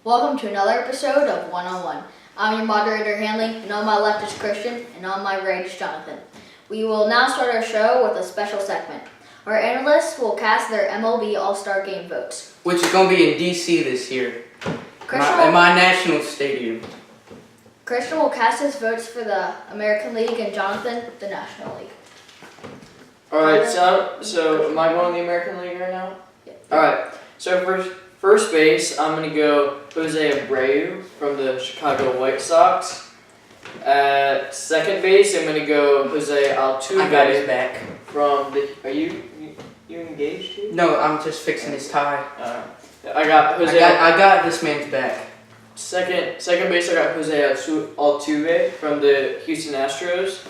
Welcome to another episode of One on One. I'm your moderator, Hanley, and on my left is Christian, and on my right is Jonathan. We will now start our show with a special segment. Our analysts will cast their MLB All-Star Game votes, which is going to be in D.C. this year, at my national stadium. Christian will cast his votes for the American League and Jonathan, the National League. Alright, so am I going the American League right now? Yeah. Alright, so first base, I'm going to go Jose Abreu from the Chicago White Sox. At second base, I'm going to go Jose Altuve. I got his back. From the, are you engaged here? No, I'm just fixing his tie. I got Jose. I got this man's back. Second base, I got Jose Altuve from the Houston Astros.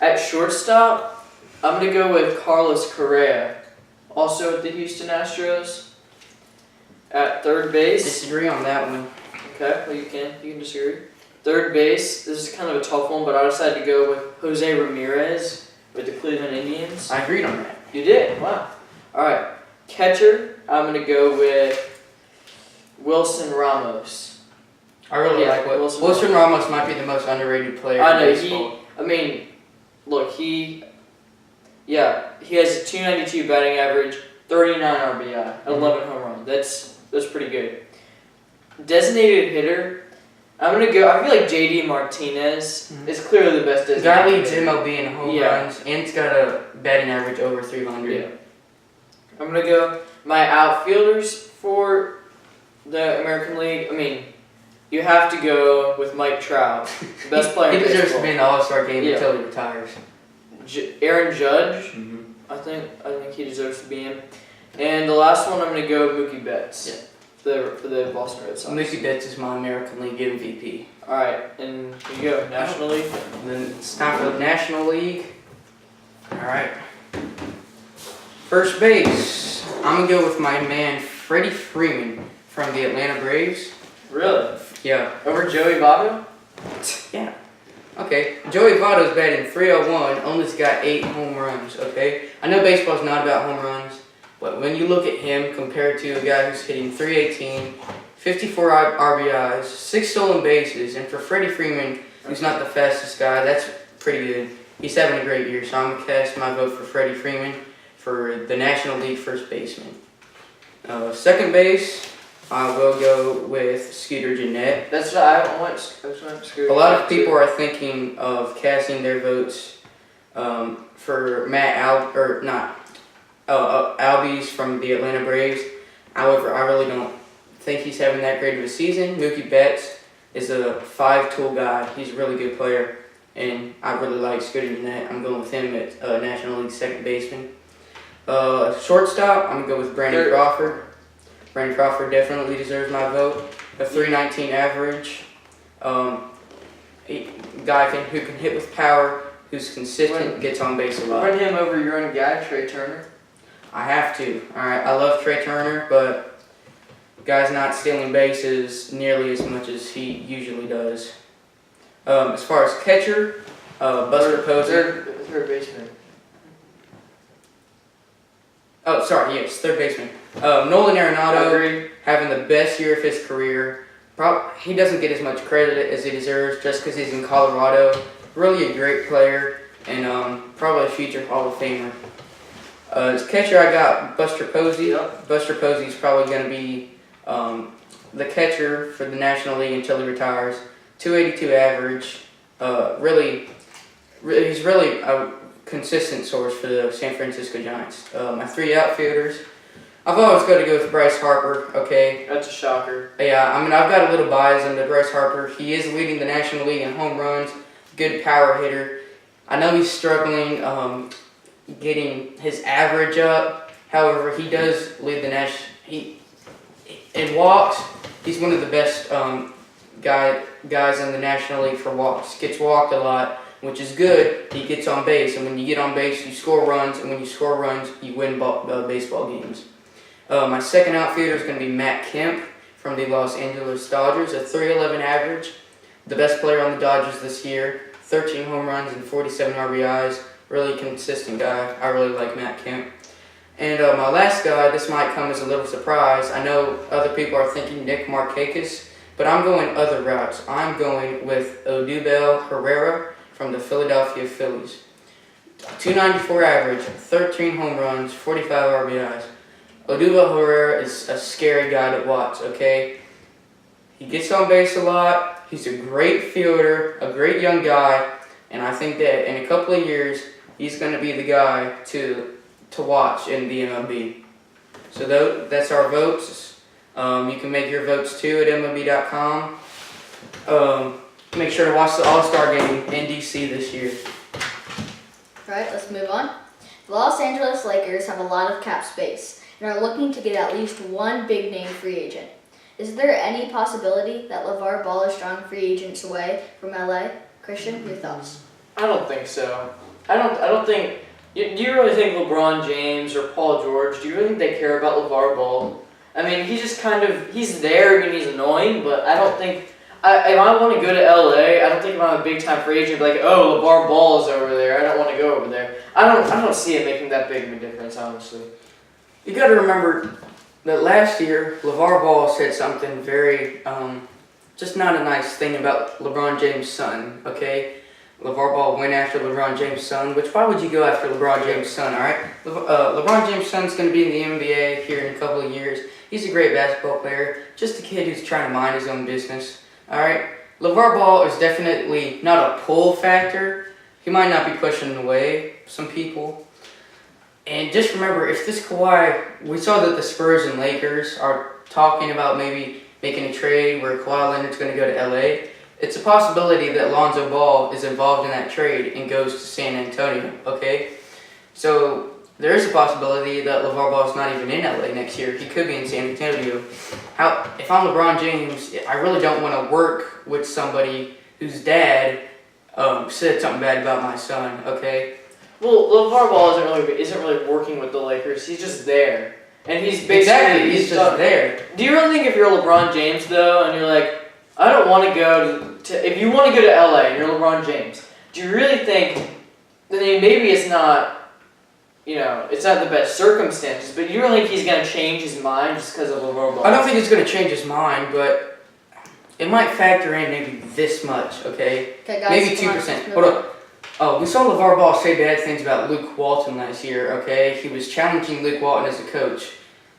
At shortstop, I'm going to go with Carlos Correa, also at the Houston Astros. At third base... Disagree on that one. Okay, well you can disagree. Third base, this is kind of a tough one, but I decided to go with Jose Ramirez with the Cleveland Indians. I agreed on that. You did? Wow. Alright, catcher, I'm going to go with Wilson Ramos. I really like Wilson Ramos might be the most underrated player in baseball. He has a 292 batting average, 39 RBI, 11 home runs. That's pretty good. Designated hitter, I'm going to go, I feel like JD Martinez is clearly the best designated guy leads hitter. MLB in home runs, and he's got a batting average over 300. Yeah. I'm going to go, my outfielders for the American League, you have to go with Mike Trout, the best player in baseball. He deserves to be in the All-Star Game until he retires. Aaron Judge, I think he deserves to be in. And the last one, I'm going to go Mookie Betts for the Boston Red Sox. Mookie Betts is my American League MVP. All right, and here you go, National League. And then it's time for the National League. All right. First base, I'm going to go with my man Freddie Freeman from the Atlanta Braves. Really? Yeah. Over Joey Votto? Yeah. Okay, Joey Votto's batting .301, only's got 8 home runs, okay? I know baseball's not about home runs, but when you look at him compared to a guy who's hitting .318, 54 RBIs, 6 stolen bases, and for Freddie Freeman, who's not the fastest guy, that's pretty good. He's having a great year, so I'm going to cast my vote for Freddie Freeman for the National League first baseman. Second base, I will go with Scooter Gennett. That's what I want Scooter. A lot of people are thinking of casting their votes for Albies from the Atlanta Braves. However, I really don't think he's having that great of a season. Mookie Betts is a 5-tool guy. He's a really good player, and I really like Scooter Gennett. I'm going with him at National League second baseman. Shortstop, I'm going to go with Brandon Crawford. Brandon Crawford definitely deserves my vote. A .319 average. Guy who can hit with power, who's consistent, gets on base a lot. Run him over your own guy, Trey Turner. I have to. Alright, I love Trey Turner, but the guy's not stealing bases nearly as much as he usually does. As far as catcher, Buster Posey. Third baseman. Oh, sorry, yes, third baseman. Nolan Arenado having the best year of his career. He doesn't get as much credit as he deserves just because he's in Colorado. Really a great player and probably a future Hall of Famer. As catcher, I got Buster Posey. Yep. Buster Posey's probably going to be the catcher for the National League until he retires. .282 average. He's really a consistent source for the San Francisco Giants. My 3 outfielders. I've always got to go with Bryce Harper, okay? That's a shocker. Yeah, I've got a little bias into Bryce Harper. He is leading the National League in home runs, good power hitter. I know he's struggling getting his average up. However, he does lead the National. In walks, he's one of the best guys in the National League for walks. Gets walked a lot, which is good. He gets on base, and when you get on base, you score runs, and when you score runs, you win baseball games. My second outfielder is going to be Matt Kemp from the Los Angeles Dodgers, a .311 average. The best player on the Dodgers this year, 13 home runs and 47 RBIs. Really consistent guy. I really like Matt Kemp. And my last guy, this might come as a little surprise. I know other people are thinking Nick Markakis, but I'm going other routes. I'm going with Odubel Herrera from the Philadelphia Phillies. 294 average, 13 home runs, 45 RBIs. Odubel Herrera is a scary guy to watch, okay? He gets on base a lot. He's a great fielder, a great young guy, and I think that in a couple of years, he's going to be the guy to watch in the MLB. So that's our votes. You can make your votes too at MLB.com. Make sure to watch the All-Star Game in DC this year. Alright, let's move on. The Los Angeles Lakers have a lot of cap space and are looking to get at least one big name free agent. Is there any possibility that Lavar Ball is drawing free agents away from LA? Christian, your thoughts? I don't think so. I don't think. Do you really think LeBron James or Paul George? Do you really think they care about LeVar Ball? I mean, he's there and he's annoying, but I don't think. If I want to go to LA, I don't think if I'm a big time free agent, be like, oh, LeVar Ball is over there. I don't want to go over there. I don't see it making that big of a difference, honestly. You got to remember that last year, LeVar Ball said something very, just not a nice thing about LeBron James' son, okay? LeVar Ball went after LeBron James' son, which why would you go after LeBron James' son, all right? LeBron James' son's going to be in the NBA here in a couple of years. He's a great basketball player, just a kid who's trying to mind his own business, all right? LeVar Ball is definitely not a pull factor. He might not be pushing away some people. And just remember, if this Kawhi, we saw that the Spurs and Lakers are talking about maybe making a trade where Kawhi Leonard's going to go to LA. It's a possibility that Lonzo Ball is involved in that trade and goes to San Antonio, okay? So there is a possibility that LeVar Ball is not even in LA next year. He could be in San Antonio. If I'm LeBron James, I really don't want to work with somebody whose dad said something bad about my son, okay? Well, LeVar Ball isn't really working with the Lakers. He's just there, and he's basically he's just there. Do you really think if you're LeBron James though, and you're like, I don't want to go to if you want to go to LA and you're LeBron James, do you really think that maybe it's not, it's not the best circumstances, but you really think he's gonna change his mind just because of LeVar Ball? I don't think it's gonna change his mind, but it might factor in maybe this much, okay? Okay, guys, maybe 2%. Hold up. Oh, we saw LeVar Ball say bad things about Luke Walton last year, okay? He was challenging Luke Walton as a coach.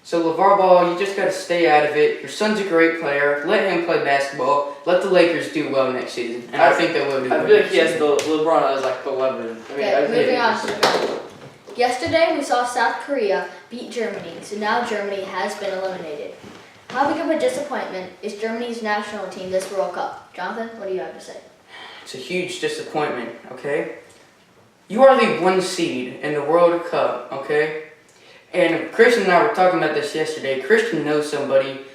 So LeVar Ball, you just got to stay out of it. Your son's a great player. Let him play basketball. Let the Lakers do well next season. And I think they will do well. I feel like he has LeBron as like the leverage. Moving on. Yesterday, we saw South Korea beat Germany, so now Germany has been eliminated. How big of a disappointment is Germany's national team this World Cup? Jonathan, what do you have to say? It's a huge disappointment, okay? You are the 1 seed in the World Cup, okay? And Christian and I were talking about this yesterday. Christian knows somebody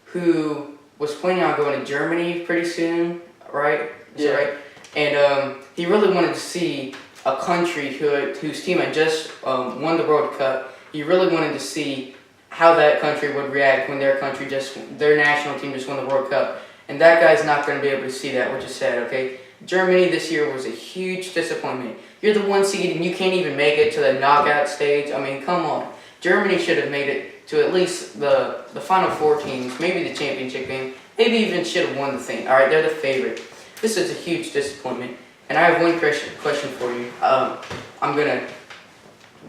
who was planning on going to Germany pretty soon, right? Is that right? And he really wanted to see a country whose team had just won the World Cup. He really wanted to see how that country would react when their national team just won the World Cup. And that guy's not going to be able to see that, which is sad, okay? Germany this year was a huge disappointment. You're the 1 seed and you can't even make it to the knockout stage. I mean, come on. Germany should have made it to at least the Final Four teams, maybe the championship game, maybe even should have won the thing. All right, they're the favorite. This is a huge disappointment. And I have one question for you.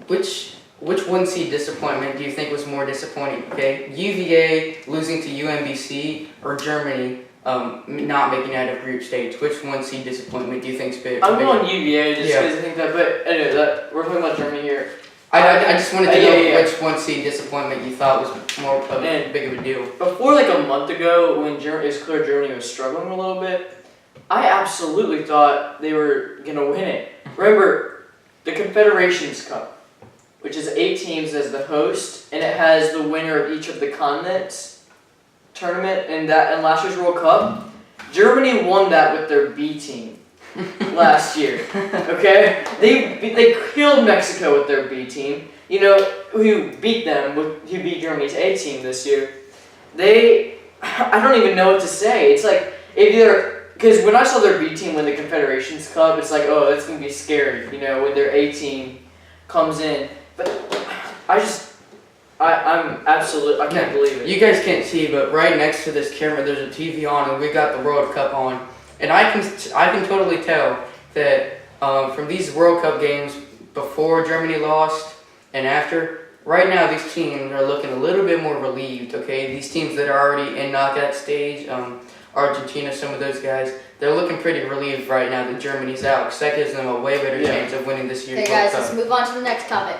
Which 1 seed disappointment do you think was more disappointing, okay? UVA losing to UMBC or Germany not making out of group stage? Which 1 seed disappointment do you think is bigger? I'm going UVA just because I think that, but anyway, we're talking about Germany here. I just wanted to know which 1 seed disappointment you thought was more big of a deal. Before like a month ago, when it was clear Germany was struggling a little bit, I absolutely thought they were going to win it. Remember, the Confederations Cup, which is 8 teams as the host, and it has the winner of each of the continents tournament and last year's World Cup. Germany won that with their B team last year. Okay, they killed Mexico with their B team. Who beat them? Who beat Germany's A team this year? I don't even know what to say. It's like because when I saw their B team win the Confederations Cup, it's like, oh, that's gonna be scary. When their A team comes in. But I'm absolutely, I can't believe it. You guys can't see, but right next to this camera, there's a TV on, and we got the World Cup on, and I can totally tell that from these World Cup games before Germany lost and after, right now these teams are looking a little bit more relieved. Okay, these teams that are already in knockout stage, Argentina, some of those guys, they're looking pretty relieved right now that Germany's out, because that gives them a way better chance of winning this year's Okay, World guys, Cup. let's move on to the next topic.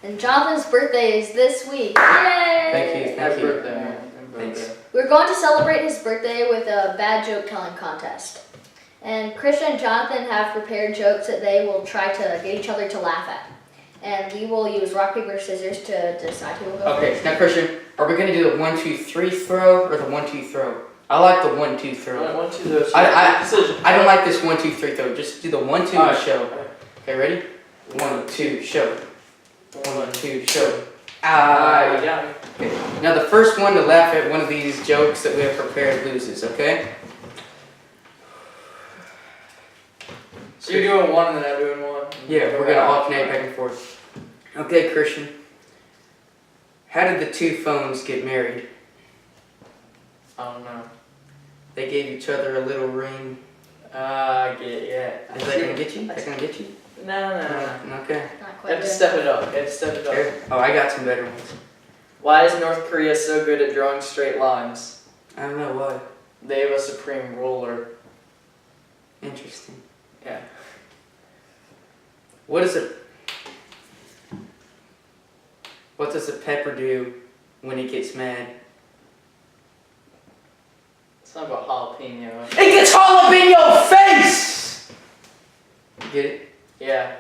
And Jonathan's birthday is this week. Yay! Thank you. Happy birthday, man. Happy Thanks. birthday. We're going to celebrate his birthday with a bad joke telling contest. And Christian and Jonathan have prepared jokes that they will try to get each other to laugh at. And we will use rock, paper, scissors to decide who will go Okay, first. now Christian, are we going to do the 1, 2, 3 throw or the 1, 2 throw? I like the 1, 2 throw. Alright, 1, 2, those. I don't like this 1, 2, 3 throw. Just do the 1, 2 Alright. and show. Okay, ready? 1, 2, show. 1, 2, show. Alright, you got me. Okay. Now the first one to laugh at one of these jokes that we have prepared loses, okay? So you're doing one and then I'm doing one? Yeah, we're going to alternate back and forth. Okay, Christian. How did the two phones get married? I don't know. They gave each other a little ring. I get it, yeah. Is that going to get you? That's going to get you? No. Okay. Not You quite have to good. step it up. You have to step it up. Here. Oh, I got some better ones. Why is North Korea so good at drawing straight lines? I don't know why. They have a supreme ruler. Interesting. Yeah. What does a pepper do when he gets mad? It's not about jalapeno. It gets all up in your face! Get it? Yeah.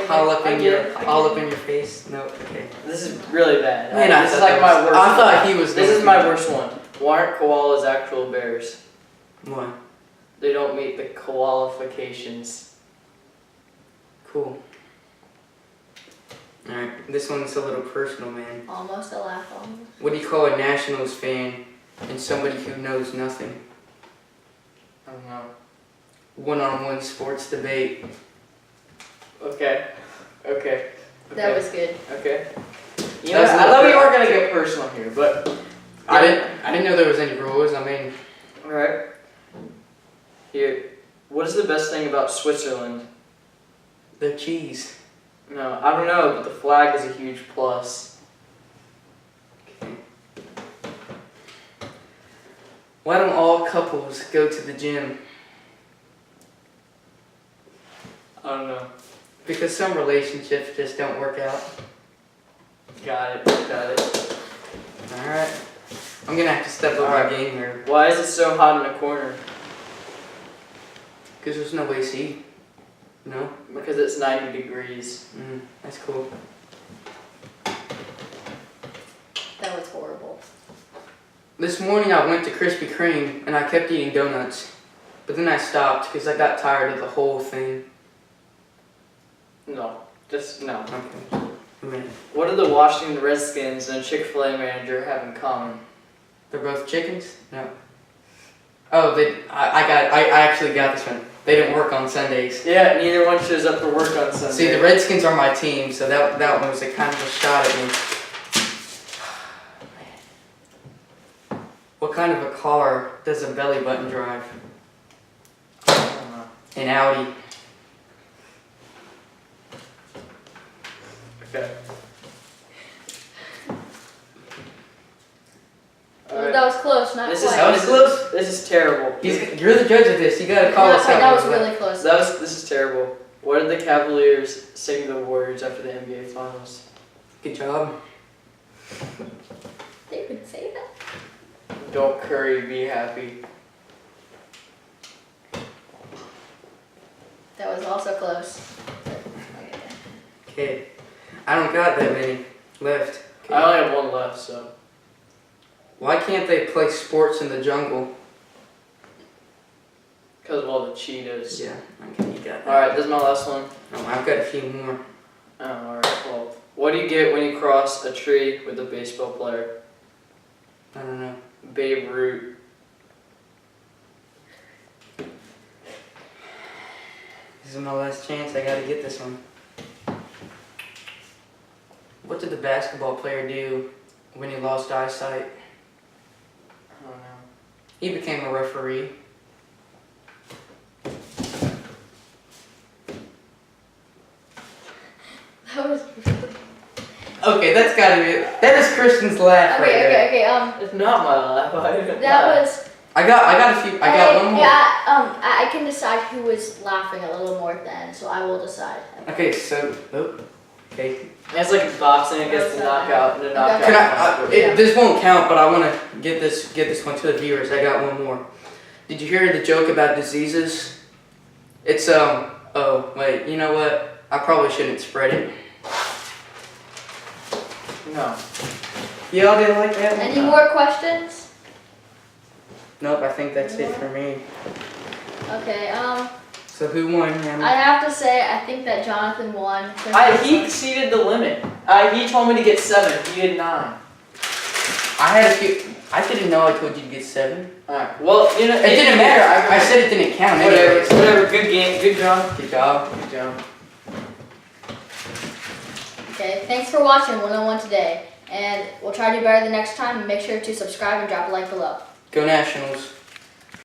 All up I in get it. your face? No, okay. This is really bad. Man, I this is thought like that my was- worst I thought one. he was This gonna is be- my worst one. Why aren't koalas actual bears? Why? They don't meet the qualifications. Cool. Alright, this one's a little personal, man. Almost a laugh on. What do you call a Nationals fan and somebody who knows nothing? I don't know. One-on-one sports debate. Okay. That was good. Okay. You That know, was a I little thought we bit- weren't gonna get personal here, but I didn't know there was any rules. I mean, alright. Here. What is the best thing about Switzerland? the cheese. No, I don't know, but the flag is a huge plus. Okay. Why don't all couples go to the gym? I don't know. Because some relationships just don't work out. Got it. Alright. I'm gonna have to step up my game here. Why is it so hot in the corner? Because there's no AC. No? Because it's 90 degrees. That's cool. That was horrible. This morning I went to Krispy Kreme and I kept eating donuts. But then I stopped because I got tired of the whole thing. No. Just no. Okay. A minute. What do the Washington Redskins and a Chick-fil-A manager have in common? They're both chickens? No. Oh, I actually got this one. They didn't work on Sundays. Yeah, neither one shows up for work on Sunday. See, the Redskins are my team, so that one was a kind of a shot at me. What kind of a car does a belly button drive? I don't know. An Audi. Okay. That was close, not This quite. is That was close. This is terrible. You're the judge of this. You gotta call Not us quite, out. that was really close. This is terrible. What did the Cavaliers say to the Warriors after the NBA Finals? Good job. They would say that. Don't Curry, be happy. That was also close. Okay. I don't got that many left. Okay. I only have one left, so. Why can't they play sports in the jungle? Because of all the Cheetos. Yeah, okay, you got that. Alright, this is my last one. Oh, I've got a few more. Oh, alright, well. What do you get when you cross a tree with a baseball player? I don't know. Babe Ruth. This is my last chance. I gotta get this one. What did the basketball player do when he lost eyesight? I don't know. He became a referee. That was Okay, that's gotta be it. That is Kristen's laugh right there. okay. It's not my laugh. I didn't That laugh. was. I got a few. I got one more. Yeah. I can decide who was laughing a little more at the end, so I will decide. Okay, so okay. It's like boxing against the knockout. The knockout. Can this won't count, but I want to get this one to the viewers. I got one more. Did you hear the joke about diseases? It's oh wait, you know what? I probably shouldn't spread it. No. Y'all didn't like that? Any more questions? Nope. I think that's it for me. Okay. So who won, Hannah? I have to say, I think that Jonathan won. He exceeded the limit. He told me to get 7. He did 9. I had a few. I didn't know I told you to get 7. Alright. Well, you know. It didn't matter. I said it didn't count. Whatever. Anyways. Whatever. Good game. Good job. Good job. Good job. Okay, thanks for watching 101 today. And we'll try to do better the next time. And make sure to subscribe and drop a like below. Go Nationals.